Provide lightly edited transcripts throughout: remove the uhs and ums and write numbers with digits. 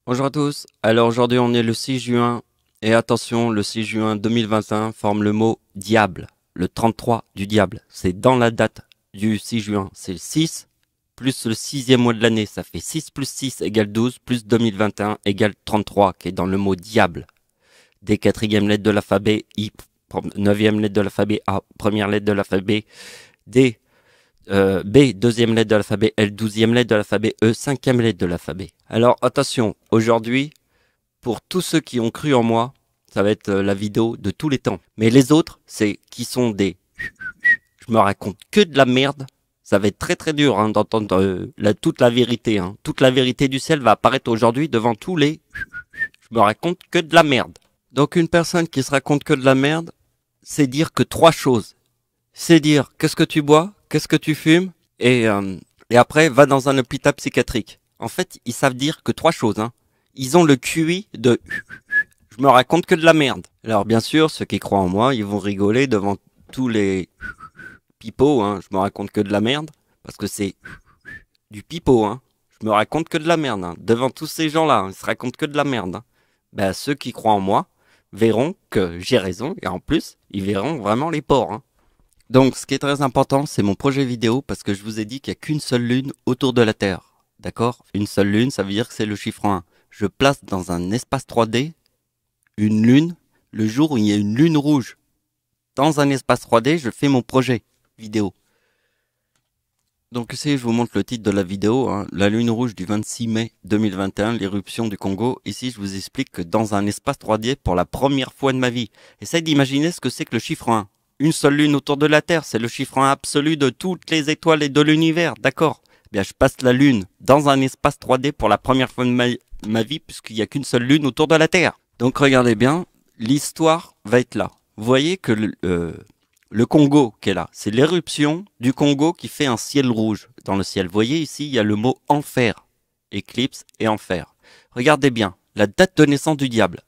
Bonjour à tous, alors aujourd'hui on est le 6 juin, et attention, le 6 juin 2021 forme le mot diable, le 33 du diable, c'est dans la date du 6 juin, c'est le 6, plus le sixième mois de l'année, ça fait 6 plus 6 égale 12, plus 2021 égale 33, qui est dans le mot diable. D, quatrième lettre de l'alphabet, I, neuvième lettre de l'alphabet, A, première lettre de l'alphabet, D, B, deuxième lettre de l'alphabet, L, douzième lettre de l'alphabet, E, cinquième lettre de l'alphabet. Alors attention, aujourd'hui, pour tous ceux qui ont cru en moi, ça va être la vidéo de tous les temps. Mais les autres, c'est qui sont des... Je me raconte que de la merde. Ça va être très très dur d'entendre toute la vérité. Toute la vérité du ciel va apparaître aujourd'hui devant tous les... Je me raconte que de la merde. Donc une personne qui se raconte que de la merde, c'est dire que trois choses. C'est dire qu'est-ce que tu bois, qu'est-ce que tu fumes, et après va dans un hôpital psychiatrique. En fait, ils savent dire que trois choses. Ils ont le QI de je me raconte que de la merde. Alors bien sûr, ceux qui croient en moi, ils vont rigoler devant tous les pipeaux. Je me raconte que de la merde parce que c'est du pipeau. Je me raconte que de la merde. Devant tous ces gens-là, ils se racontent que de la merde. Ben, ceux qui croient en moi verront que j'ai raison et en plus, ils verront vraiment les porcs. Donc, ce qui est très important, c'est mon projet vidéo parce que je vous ai dit qu'il n'y a qu'une seule lune autour de la Terre. D'accord? Une seule lune, ça veut dire que c'est le chiffre 1. Je place dans un espace 3D une lune le jour où il y a une lune rouge. Dans un espace 3D, je fais mon projet vidéo. Donc ici, je vous montre le titre de la vidéo, la lune rouge du 26 mai 2021, l'éruption du Congo. Ici, je vous explique que dans un espace 3D, pour la première fois de ma vie, essayez d'imaginer ce que c'est que le chiffre 1. Une seule lune autour de la Terre, c'est le chiffre 1 absolu de toutes les étoiles et de l'univers, d'accord? Bien, je passe la lune dans un espace 3D pour la première fois de ma vie, puisqu'il n'y a qu'une seule lune autour de la Terre. Donc regardez bien, l'histoire va être là. Vous voyez que le Congo qui est là, c'est l'éruption du Congo qui fait un ciel rouge dans le ciel. Vous voyez ici, il y a le mot enfer, éclipse et enfer. Regardez bien, la date de naissance du diable.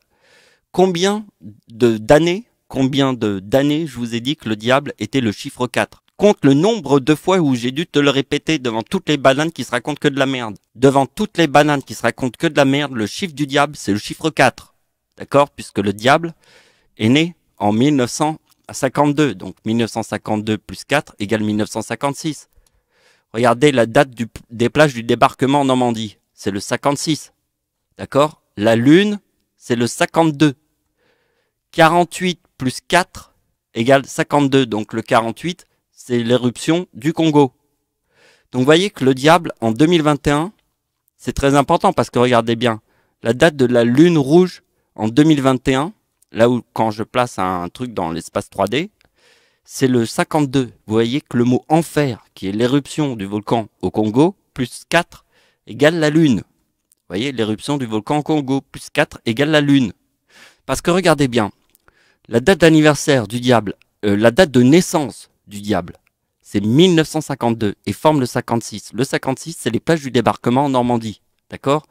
Combien d'années je vous ai dit que le diable était le chiffre 4? Compte le nombre de fois où j'ai dû te le répéter devant toutes les bananes qui se racontent que de la merde. Devant toutes les bananes qui se racontent que de la merde, le chiffre du diable, c'est le chiffre 4. D'accord? Puisque le diable est né en 1952. Donc 1952 plus 4 égale 1956. Regardez la date des plages du débarquement en Normandie. C'est le 56. D'accord? La lune, c'est le 52. 48 plus 4 égale 52. Donc le 48, c'est l'éruption du Congo. Donc vous voyez que le diable, en 2021, c'est très important parce que regardez bien, la date de la lune rouge en 2021, là où quand je place un truc dans l'espace 3D, c'est le 52. Vous voyez que le mot enfer, qui est l'éruption du volcan au Congo, plus 4 égale la lune. Vous voyez, l'éruption du volcan au Congo, plus 4 égale la lune. Parce que regardez bien, la date d'anniversaire du diable, la date de naissance du diable, c'est 1952 et forme le 56. Le 56, c'est les plages du débarquement en Normandie. D'accord?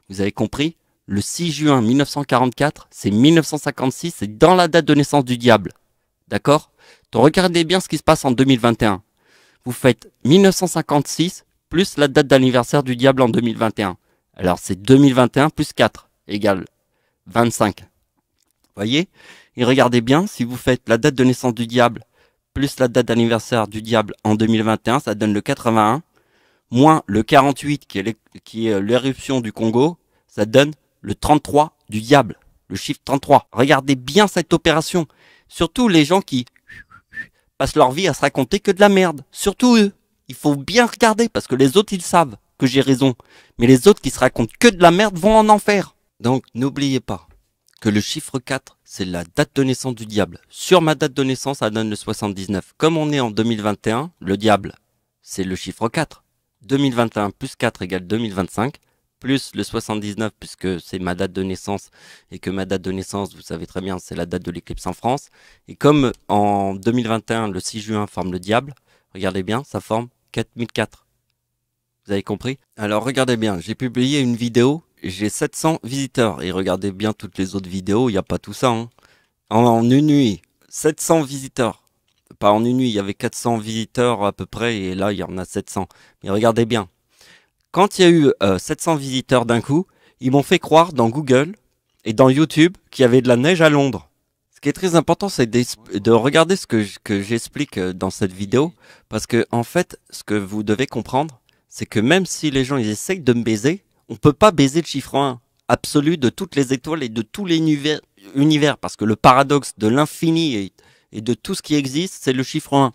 Vous avez compris? Le 6 juin 1944, c'est 1956, c'est dans la date de naissance du diable. D'accord? Donc regardez bien ce qui se passe en 2021. Vous faites 1956 plus la date d'anniversaire du diable en 2021. Alors c'est 2021 plus 4 égale 25. Voyez? Et regardez bien, si vous faites la date de naissance du diable plus la date d'anniversaire du diable en 2021, ça donne le 81, moins le 48 qui est l'éruption du Congo, ça donne le 33 du diable, le chiffre 33. Regardez bien cette opération. Surtout les gens qui passent leur vie à se raconter que de la merde. Surtout eux. Il faut bien regarder parce que les autres ils savent que j'ai raison. Mais les autres qui se racontent que de la merde vont en enfer. Donc n'oubliez pas que le chiffre 4, c'est la date de naissance du diable. Sur ma date de naissance, ça donne le 79. Comme on est en 2021, le diable, c'est le chiffre 4. 2021 plus 4 égale 2025, plus le 79 puisque c'est ma date de naissance et que ma date de naissance, vous savez très bien, c'est la date de l'éclipse en France. Et comme en 2021, le 6 juin forme le diable, regardez bien, ça forme 4004. Vous avez compris? Alors regardez bien, j'ai publié une vidéo, j'ai 700 visiteurs. Et regardez bien toutes les autres vidéos, il n'y a pas tout ça. En une nuit, 700 visiteurs. Pas en une nuit, il y avait 400 visiteurs à peu près, et là il y en a 700. Mais regardez bien, quand il y a eu 700 visiteurs d'un coup, Ils m'ont fait croire dans Google et dans YouTube qu'il y avait de la neige à Londres. Ce qui est très important, c'est de regarder ce que j'explique dans cette vidéo, parce que en fait, ce que vous devez comprendre, c'est que même si les gens ils essayent de me baiser, on peut pas baiser le chiffre 1 absolu de toutes les étoiles et de tous les univers, parce que le paradoxe de l'infini et de tout ce qui existe, c'est le chiffre 1.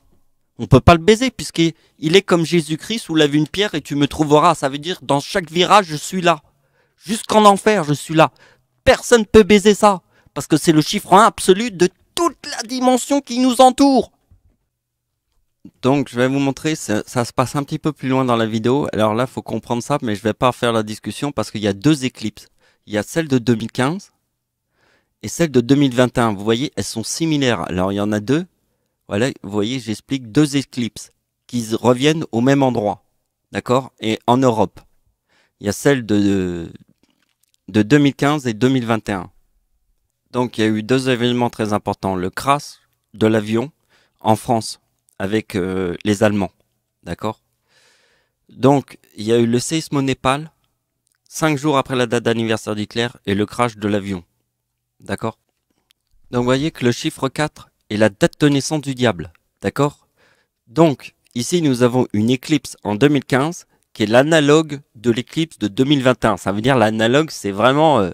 On peut pas le baiser puisqu'il est comme Jésus-Christ, soulève une pierre et tu me trouveras. Ça veut dire dans chaque virage, je suis là. Jusqu'en enfer, je suis là. Personne peut baiser ça. Parce que c'est le chiffre 1 absolu de toute la dimension qui nous entoure. Donc je vais vous montrer, ça se passe un petit peu plus loin dans la vidéo. Alors là, il faut comprendre ça, mais je vais pas faire la discussion parce qu'il y a deux éclipses. Il y a celle de 2015 et celle de 2021. Vous voyez, elles sont similaires. Alors il y en a deux. Voilà, vous voyez, j'explique deux éclipses qui reviennent au même endroit. D'accord? Et en Europe. Il y a celle de 2015 et 2021. Donc il y a eu deux événements très importants. Le crash de l'avion en France avec les Allemands. D'accord? Donc il y a eu le séisme au Népal 5 jours après la date d'anniversaire d'Hitler et le crash de l'avion. D'accord? Donc vous voyez que le chiffre 4 est la date de naissance du diable. D'accord? Donc ici nous avons une éclipse en 2015 qui est l'analogue de l'éclipse de 2021. Ça veut dire l'analogue, c'est vraiment,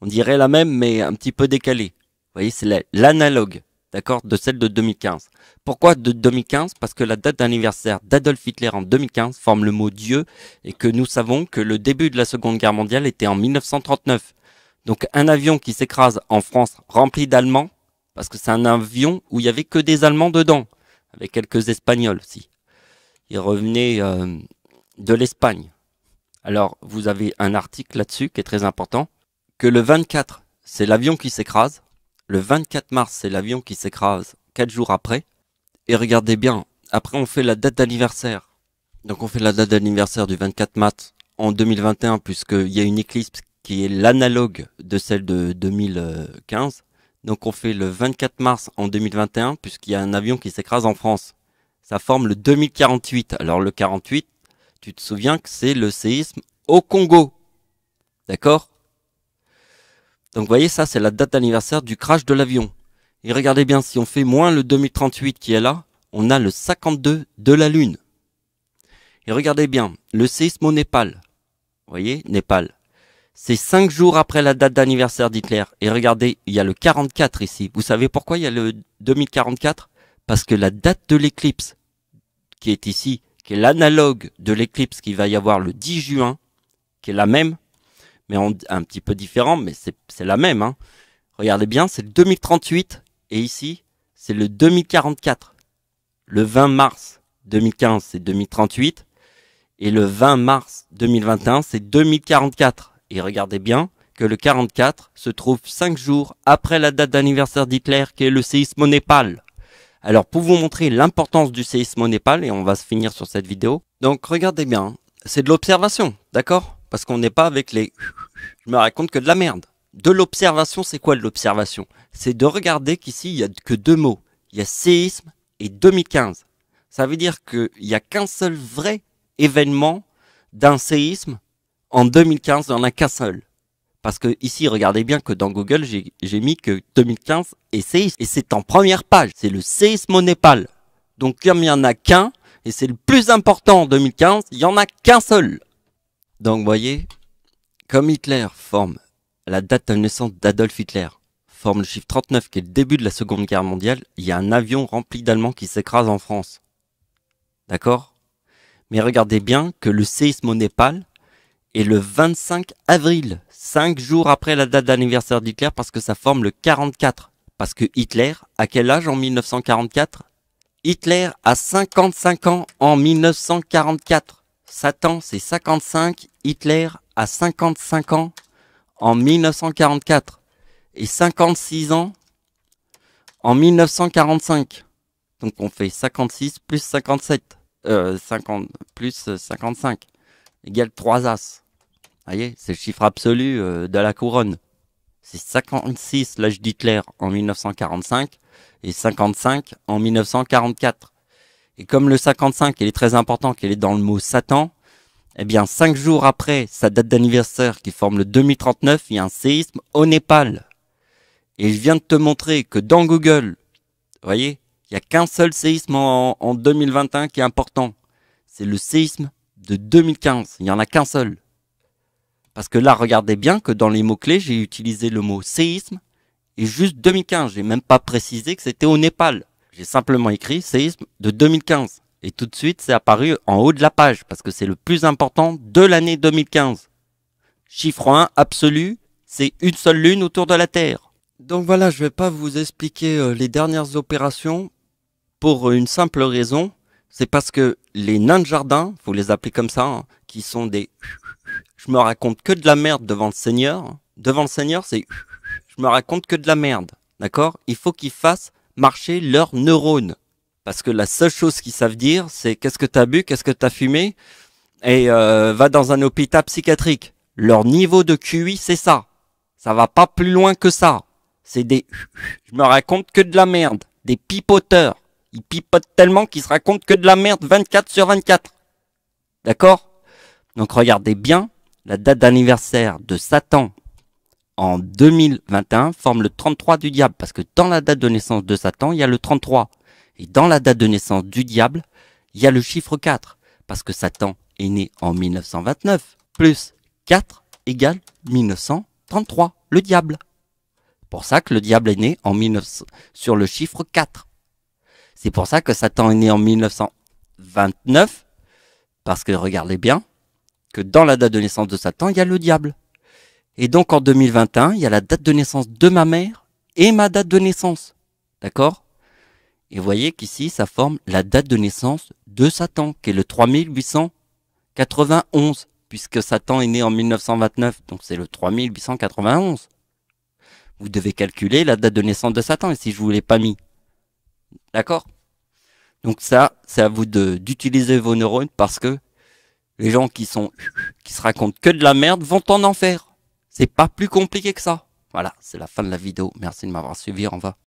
on dirait la même, mais un petit peu décalé. Vous voyez, c'est l'analogue, d'accord, de celle de 2015. Pourquoi de 2015? Parce que la date d'anniversaire d'Adolf Hitler en 2015 forme le mot Dieu et que nous savons que le début de la Seconde Guerre mondiale était en 1939. Donc un avion qui s'écrase en France rempli d'Allemands, parce que c'est un avion où il y avait que des Allemands dedans, avec quelques Espagnols aussi. Ils revenaient de l'Espagne. Alors, vous avez un article là-dessus qui est très important, que le 24, c'est l'avion qui s'écrase. Le 24 mars, c'est l'avion qui s'écrase 4 jours après. Et regardez bien, après on fait la date d'anniversaire. Donc on fait la date d'anniversaire du 24 mars en 2021, puisqu'il y a une éclipse qui est l'analogue de celle de 2015. Donc on fait le 24 mars en 2021, puisqu'il y a un avion qui s'écrase en France. Ça forme le 2048. Alors le 48, tu te souviens que c'est le séisme au Congo. D'accord? Donc vous voyez, ça c'est la date d'anniversaire du crash de l'avion. Et regardez bien, si on fait moins le 2038 qui est là, on a le 52 de la Lune. Et regardez bien, le séisme au Népal. Vous voyez, Népal. C'est 5 jours après la date d'anniversaire d'Hitler. Et regardez, il y a le 44 ici. Vous savez pourquoi il y a le 2044? Parce que la date de l'éclipse, qui est ici, qui est l'analogue de l'éclipse qui va y avoir le 10 juin, qui est la même, mais un petit peu différent, mais c'est la même. Hein. Regardez bien, c'est le 2038, et ici, c'est le 2044. Le 20 mars 2015, c'est 2038, et le 20 mars 2021, c'est 2044. Et regardez bien que le 44 se trouve 5 jours après la date d'anniversaire d'Hitler, qui est le séisme au Népal. Alors, pour vous montrer l'importance du séisme au Népal, et on va se finir sur cette vidéo. Donc, regardez bien, c'est de l'observation, d'accord? Parce qu'on n'est pas avec les... Je me raconte que de la merde. De l'observation, c'est quoi de l'observation? C'est de regarder qu'ici, il n'y a que deux mots. Il y a séisme et 2015. Ça veut dire qu'il n'y a qu'un seul vrai événement d'un séisme. En 2015, il n'y en a qu'un seul. Parce que ici, regardez bien que dans Google, j'ai mis que 2015 est séisme. Et c'est en première page. C'est le séisme au Népal. Donc, comme il n'y en a qu'un, et c'est le plus important en 2015, il n'y en a qu'un seul. Donc, vous voyez, comme Hitler forme la date de naissance d'Adolf Hitler, forme le chiffre 39 qui est le début de la Seconde Guerre mondiale, il y a un avion rempli d'Allemands qui s'écrase en France. D'accord? Mais regardez bien que le séisme au Népal est le 25 avril, 5 jours après la date d'anniversaire d'Hitler, parce que ça forme le 44. Parce que Hitler, à quel âge en 1944? Hitler a 55 ans en 1944. Satan, c'est 55. Hitler a 55 ans en 1944. Et 56 ans en 1945. Donc on fait 56 plus 57. 50 plus 55 égale 3 As. Vous voyez, c'est le chiffre absolu de la couronne. C'est 56 l'âge d'Hitler en 1945 et 55 en 1944. Et comme le 55, il est très important qu'il est dans le mot Satan, Eh bien, 5 jours après sa date d'anniversaire qui forme le 2039, il y a un séisme au Népal. Et je viens de te montrer que dans Google, vous voyez, il n'y a qu'un seul séisme en 2021 qui est important. C'est le séisme de 2015. Il n'y en a qu'un seul. Parce que là, regardez bien que dans les mots-clés, j'ai utilisé le mot séisme et juste 2015. J'ai même pas précisé que c'était au Népal. J'ai simplement écrit séisme de 2015. Et tout de suite, c'est apparu en haut de la page parce que c'est le plus important de l'année 2015. Chiffre 1 absolu, c'est une seule lune autour de la Terre. Donc voilà, je vais pas vous expliquer les dernières opérations pour une simple raison. C'est parce que les nains de jardin, faut les appeler comme ça, hein, qui sont des... Je me raconte que de la merde devant le Seigneur. Devant le Seigneur, c'est... Je me raconte que de la merde. D'accord? Il faut qu'ils fassent marcher leurs neurones. Parce que la seule chose qu'ils savent dire, c'est qu'est-ce que t'as bu, qu'est-ce que t'as fumé, et va dans un hôpital psychiatrique. Leur niveau de QI, c'est ça. Ça va pas plus loin que ça. C'est des... Je me raconte que de la merde. Des pipoteurs. Ils pipotent tellement qu'ils se racontent que de la merde 24 sur 24. D'accord? Donc regardez bien, la date d'anniversaire de Satan en 2021 forme le 33 du diable. Parce que dans la date de naissance de Satan, il y a le 33. Et dans la date de naissance du diable, il y a le chiffre 4. Parce que Satan est né en 1929. Plus 4 égale 1933. Le diable. C'est pour ça que le diable est né en 1900, sur le chiffre 4. C'est pour ça que Satan est né en 1929. Parce que regardez bien que dans la date de naissance de Satan, il y a le diable. Et donc en 2021, il y a la date de naissance de ma mère et ma date de naissance. D'accord? Et vous voyez qu'ici, ça forme la date de naissance de Satan, qui est le 3891, puisque Satan est né en 1929, donc c'est le 3891. Vous devez calculer la date de naissance de Satan, et si je vous l'ai pas mis. D'accord? Donc ça, c'est à vous d'utiliser vos neurones, parce que les gens qui se racontent que de la merde vont en enfer. C'est pas plus compliqué que ça. Voilà, c'est la fin de la vidéo. Merci de m'avoir suivi, au revoir.